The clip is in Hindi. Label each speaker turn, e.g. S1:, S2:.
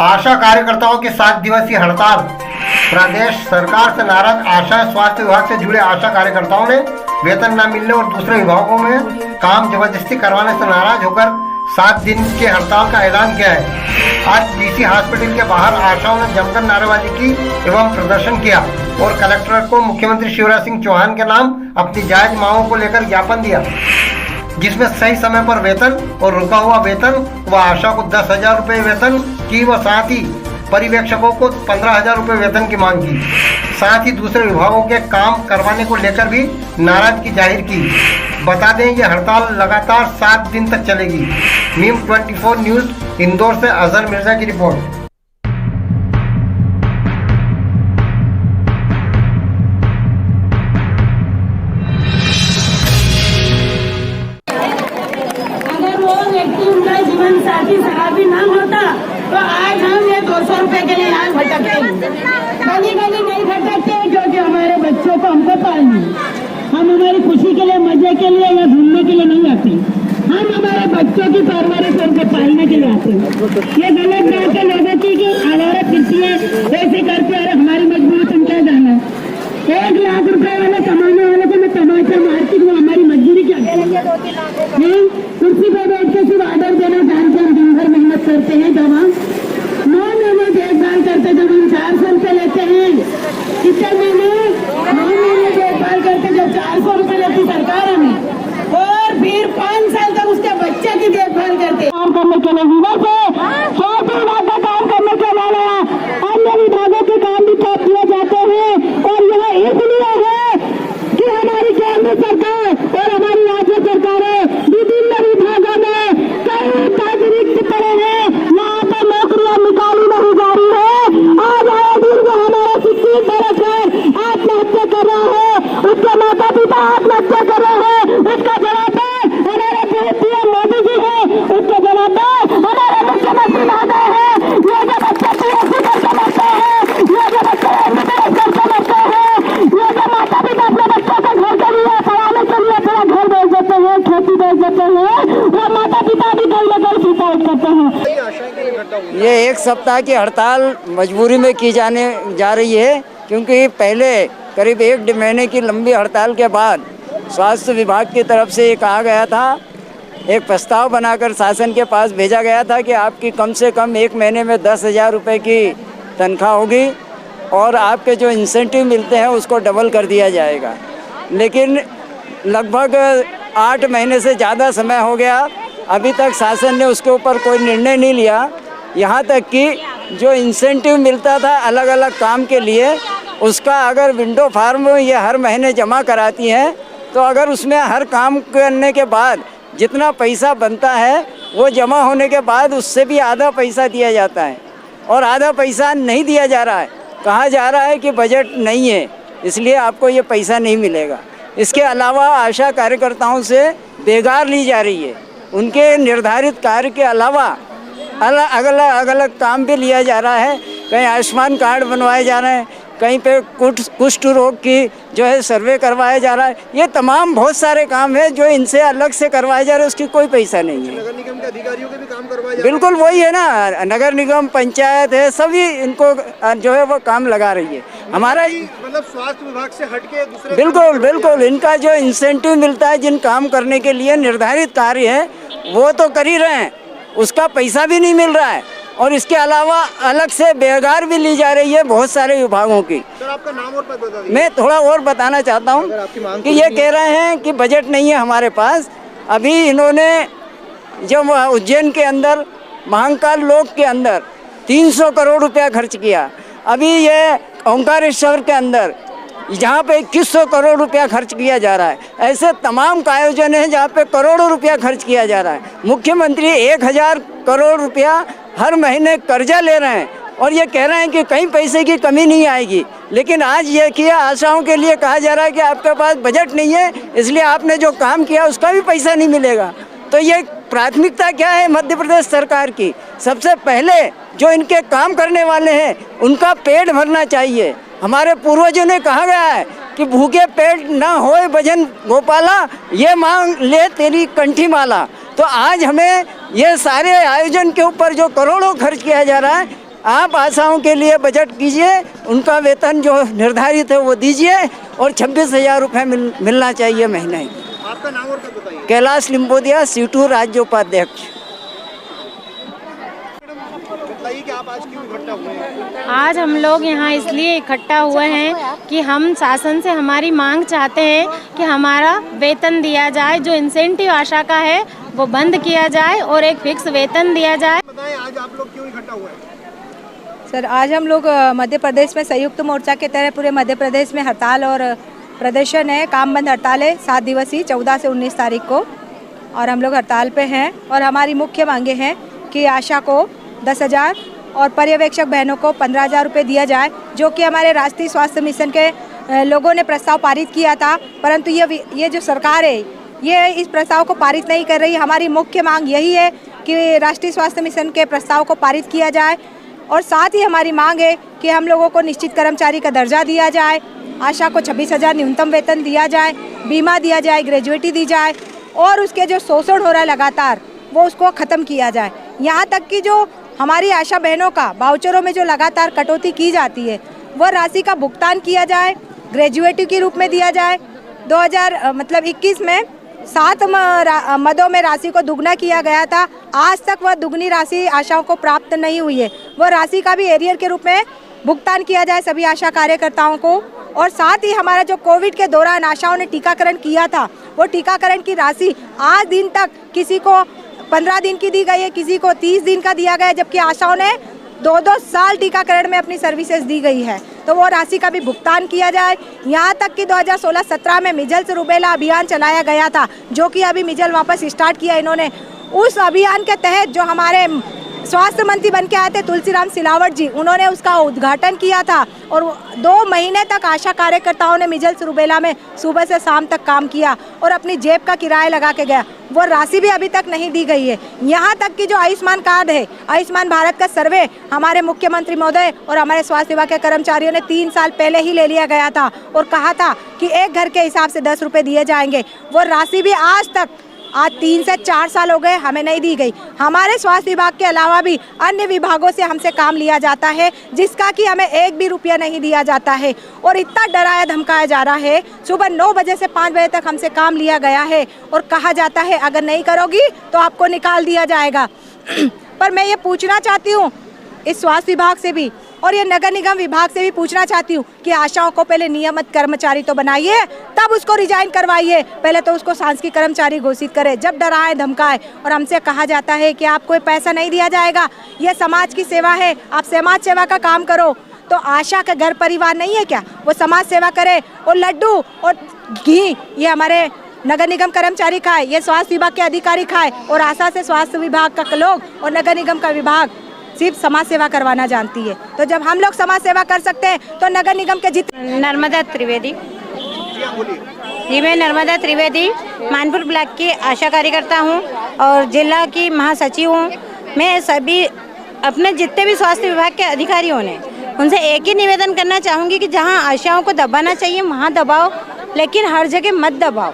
S1: आशा कार्यकर्ताओं की 7 दिवसीय हड़ताल। प्रदेश सरकार से नाराज आशा स्वास्थ्य विभाग से जुड़े आशा कार्यकर्ताओं ने वेतन न मिलने और दूसरे विभागों में काम जबरदस्ती करवाने से नाराज होकर 7 दिन के हड़ताल का ऐलान किया है। आज डीसी हॉस्पिटल के बाहर आशाओं ने जमकर नारेबाजी की एवं प्रदर्शन किया और कलेक्टर को मुख्यमंत्री शिवराज सिंह चौहान के नाम अपनी जायज मांगों को लेकर ज्ञापन दिया, जिसमें सही समय पर वेतन और रुका हुआ वेतन व आशा को 10,000 रुपये वेतन की व साथ ही पर्यवेक्षकों को 15,000 रुपये वेतन की मांग की। साथ ही दूसरे विभागों के काम करवाने को लेकर भी नाराजगी जाहिर की। बता दें ये हड़ताल लगातार 7 दिन तक चलेगी। मीम 24 न्यूज़ इंदौर से अजहर मिर्जा की रिपोर्ट।
S2: जीवन साथी शराबी ना होता तो आज हम ये 200 रुपए के लिए यहाँ भटकते गली गली नहीं भटकते, क्योंकि हमारे बच्चों को हमको पालना है। हम हमारी खुशी के लिए, मजे के लिए या घूमने के लिए नहीं आते, हम हमारे बच्चों की परवरिश उनको पालने के लिए आते हैं। ये गलत बात है लोगों की कि आवारा फिरती है ऐसे करके, अरे हमारी मजबूरी तुम क्या जाना। 1 लाख रुपए वाले कमाने वाले को मैं तमाचा मारती हूँ, हमारी मजबूरी क्या है। कुर्सी पर बैठ के सिर्फ ऑर्डर देना जानते हम दिन भर मेहनत करते हैं, जब हम 9 महीने देखभाल करते, जब हम 400 रुपए लेते हैं, कितने महीने 9 महीने देखभाल करते, जब 400 रुपए लेती सरकार हमें, और फिर 5 साल तक उसके बच्चे की देखभाल करते। काम करने के लिए विभाग है, 100 विभाग का काम करने के वाले अन्य विभागों के काम भी ठप किए जाते हैं। और यह इसलिए है कि हमारी केंद्र सरकार और हमारी राज्य सरकारें विभिन्न विभागों में कई पद रिक्त पड़े हैं, यहाँ पर नौकरियां निकाली नहीं जा रही है। आज आए दिन जो हमारा 25 बरस है आत्महत्या कर रहा है, उसके माता पिता आत्महत्या कर रहे हैं, उसका जवाब हमारे पीएम मोदी जी है, उसका जवाब हमारे मुख्यमंत्री महोदय है। ये जो बच्चे पीएचडी करके मरते हैं, ये जो बच्चे एमबीबीएस करके मरते हैं, ये जो माता पिता अपने बच्चों को घर के लिए पढ़ाने के लिए अपना घर भेज देते हैं, खेती भेज देते हैं, वो माता पिता भी कहीं न कहीं सुसाइड करते हैं।
S3: ये 1 सप्ताह की हड़ताल मजबूरी में की जाने जा रही है, क्योंकि पहले करीब 1 महीने की लंबी हड़ताल के बाद स्वास्थ्य विभाग की तरफ से ये कहा गया था, एक प्रस्ताव बनाकर शासन के पास भेजा गया था कि आपकी कम से कम 1 महीने में 10,000 रुपये की तनख्वाह होगी और आपके जो इंसेंटिव मिलते हैं उसको डबल कर दिया जाएगा। लेकिन लगभग 8 महीने से ज़्यादा समय हो गया, अभी तक शासन ने उसके ऊपर कोई निर्णय नहीं लिया। यहाँ तक कि जो इंसेंटिव मिलता था अलग अलग काम के लिए, उसका अगर विंडो फार्म ये हर महीने जमा कराती हैं, तो अगर उसमें हर काम करने के बाद जितना पैसा बनता है वो जमा होने के बाद उससे भी आधा पैसा दिया जाता है, और आधा पैसा नहीं दिया जा रहा है। कहा जा रहा है कि बजट नहीं है इसलिए आपको ये पैसा नहीं मिलेगा। इसके अलावा आशा कार्यकर्ताओं से बेगार ली जा रही है, उनके निर्धारित कार्य के अलावा अलग अलग काम भी लिया जा रहा है। कहीं आयुष्मान कार्ड बनवाए जा रहे हैं, कहीं पे कुष्ठ रोग की जो है सर्वे करवाया जा रहा है। ये तमाम बहुत सारे काम है जो इनसे अलग से करवाए जा रहे हैं, उसकी कोई पैसा नहीं है।
S4: नगर निगम के अधिकारियों के भी काम करवाए जा रहे हैं।
S3: बिल्कुल वही है ना, नगर निगम पंचायत है, सभी इनको जो है वो काम लगा रही है। हमारा
S4: मतलब स्वास्थ्य विभाग से हटके दूसरे
S3: बिल्कुल इनका जो इंसेंटिव मिलता है, जिन काम करने के लिए निर्धारित कार्य है वो तो कर ही रहे हैं, उसका पैसा भी नहीं मिल रहा है, और इसके अलावा अलग से बेगार भी ली जा रही है बहुत सारे विभागों की।
S4: सर आपका नाम और पद बता दीजिए।
S3: मैं थोड़ा और बताना चाहता हूँ कि ये कह रहे हैं कि बजट नहीं है हमारे पास। अभी इन्होंने जब उज्जैन के अंदर महाकाल लोक के अंदर 300 करोड़ रुपया खर्च किया, अभी ये ओंकारेश्वर के अंदर जहाँ पे 2100 करोड़ रुपया खर्च किया जा रहा है। ऐसे तमाम का आयोजन है जहाँ पे करोड़ों रुपया खर्च किया जा रहा है। मुख्यमंत्री 1000 करोड़ रुपया हर महीने कर्जा ले रहे हैं और ये कह रहे हैं कि कहीं पैसे की कमी नहीं आएगी। लेकिन आज ये किया, आशाओं के लिए कहा जा रहा है कि आपके पास बजट नहीं है इसलिए आपने जो काम किया उसका भी पैसा नहीं मिलेगा। तो ये प्राथमिकता क्या है मध्य प्रदेश सरकार की? सबसे पहले जो इनके काम करने वाले हैं उनका पेट भरना चाहिए। हमारे पूर्वजों ने कहा गया है कि भूखे पेट ना होए भजन गोपाला, ये मांग ले तेरी कंठी माला। तो आज हमें ये सारे आयोजन के ऊपर जो करोड़ों खर्च किया जा रहा है, आप आशाओं के लिए बजट कीजिए, उनका वेतन जो निर्धारित है वो दीजिए और 26,000 रुपये मिलना चाहिए महीने।
S4: आपका नाम और पद बताइए।
S3: कैलाश लिम्बोदिया, सीटू राज्य उपाध्यक्ष।
S4: बताइए कि आप आज क्यों इकट्ठा हुए हैं?
S5: आज हम लोग यहाँ इसलिए इकट्ठा हुए हैं कि हम शासन से हमारी मांग चाहते हैं कि हमारा वेतन दिया जाए, जो इंसेंटिव आशा का है वो बंद किया जाए और एक फिक्स वेतन दिया जाए।
S4: बताएं आज आप लोग क्यों इकट्ठा हुए हैं?
S6: सर, आज हम लोग मध्य प्रदेश में संयुक्त मोर्चा के तहत पूरे मध्य प्रदेश में हड़ताल और प्रदर्शन है, काम बंद हड़ताल है 7 दिवसीय 14 से 19 तारीख को, और हम लोग हड़ताल पे हैं। और हमारी मुख्य मांगे हैं कि आशा को 10,000 और पर्यवेक्षक बहनों को 15,000 रुपये दिया जाए, जो कि हमारे राष्ट्रीय स्वास्थ्य मिशन के लोगों ने प्रस्ताव पारित किया था, परंतु ये जो सरकार है ये इस प्रस्ताव को पारित नहीं कर रही। हमारी मुख्य मांग यही है कि राष्ट्रीय स्वास्थ्य मिशन के प्रस्ताव को पारित किया जाए, और साथ ही हमारी मांग है कि हम लोगों को निश्चित कर्मचारी का दर्जा दिया जाए, आशा को 26,000 न्यूनतम वेतन दिया जाए, बीमा दिया जाए, ग्रेजुएटी दी जाए, और उसके जो शोषण हो रहा है लगातार वो उसको ख़त्म किया जाए। यहाँ तक कि जो हमारी आशा बहनों का वाउचरों में जो लगातार कटौती की जाती है वह राशि का भुगतान किया जाए, ग्रेजुएटी के रूप में दिया जाए। 2021 में 7 मदों में राशि को दुगना किया गया था, आज तक वह दुगनी राशि आशाओं को प्राप्त नहीं हुई है। वह राशि का भी एरियर के रूप में भुगतान किया जाए सभी आशा कार्यकर्ताओं को। और साथ ही हमारा जो कोविड के दौरान आशाओं ने टीकाकरण किया था, वो टीकाकरण की राशि आज दिन तक किसी को 15 दिन की दी गई है, किसी को 30 दिन का दिया गया है, जबकि आशाओं ने 2-2 साल टीकाकरण में अपनी सर्विसेज दी गई है, तो वो राशि का भी भुगतान किया जाए। यहाँ तक कि 2016-17 में मिजल्स रूबेला अभियान चलाया गया था, जो कि अभी मिजल वापस स्टार्ट किया इन्होंने। उस अभियान के तहत जो हमारे स्वास्थ्य मंत्री बन के आए थे तुलसीराम सिलावट जी, उन्होंने उसका उद्घाटन किया था, और 2 महीने तक आशा कार्यकर्ताओं ने मिजल्स रूबेला में सुबह से शाम तक काम किया और अपनी जेब का किराया लगा के गया। वो राशि भी अभी तक नहीं दी गई है। यहाँ तक कि जो आयुष्मान कार्ड है, आयुष्मान भारत का सर्वे हमारे मुख्यमंत्री महोदय और हमारे स्वास्थ्य विभाग के कर्मचारियों ने 3 साल पहले ही ले लिया गया था, और कहा था कि एक घर के हिसाब से 10 रुपये दिए जाएंगे। वो राशि भी आज 3 से 4 साल हो गए हमें नहीं दी गई। हमारे स्वास्थ्य विभाग के अलावा भी अन्य विभागों से हमसे काम लिया जाता है, जिसका कि हमें 1 भी रुपया नहीं दिया जाता है, और इतना डराया धमकाया जा रहा है। सुबह 9 बजे से 5 बजे तक हमसे काम लिया गया है, और कहा जाता है अगर नहीं करोगी तो आपको निकाल दिया जाएगा। पर मैं ये पूछना चाहती हूँ इस स्वास्थ्य विभाग से भी, और ये नगर निगम विभाग से भी पूछना चाहती हूँ कि आशाओं को पहले नियमित कर्मचारी तो बनाइए, तब उसको रिजाइन करवाइए। पहले तो उसको सांसकीय कर्मचारी घोषित करें। जब डराए धमकाए और हमसे कहा जाता है कि आपको पैसा नहीं दिया जाएगा, ये समाज की सेवा है, आप समाज सेवा का काम करो, तो आशा का घर परिवार नहीं है क्या? वो समाज सेवा करे, और लड्डू और घी ये हमारे नगर निगम कर्मचारी खाए, ये स्वास्थ्य विभाग के अधिकारी खाए, और आशा से स्वास्थ्य विभाग का लोग और नगर निगम का विभाग सिर्फ समाज सेवा करवाना जानती है। तो जब हम लोग समाज सेवा कर सकते हैं तो नगर निगम के
S5: नर्मदा त्रिवेदी जी, मैं नर्मदा त्रिवेदी मानपुर ब्लॉक की आशा कार्यकर्ता हूँ और जिला की महासचिव हूँ। मैं सभी अपने जितने भी स्वास्थ्य विभाग के अधिकारियों ने उनसे एक ही निवेदन करना चाहूँगी कि जहाँ आशाओं को दबाना चाहिए वहाँ दबाओ, लेकिन हर जगह मत दबाओ।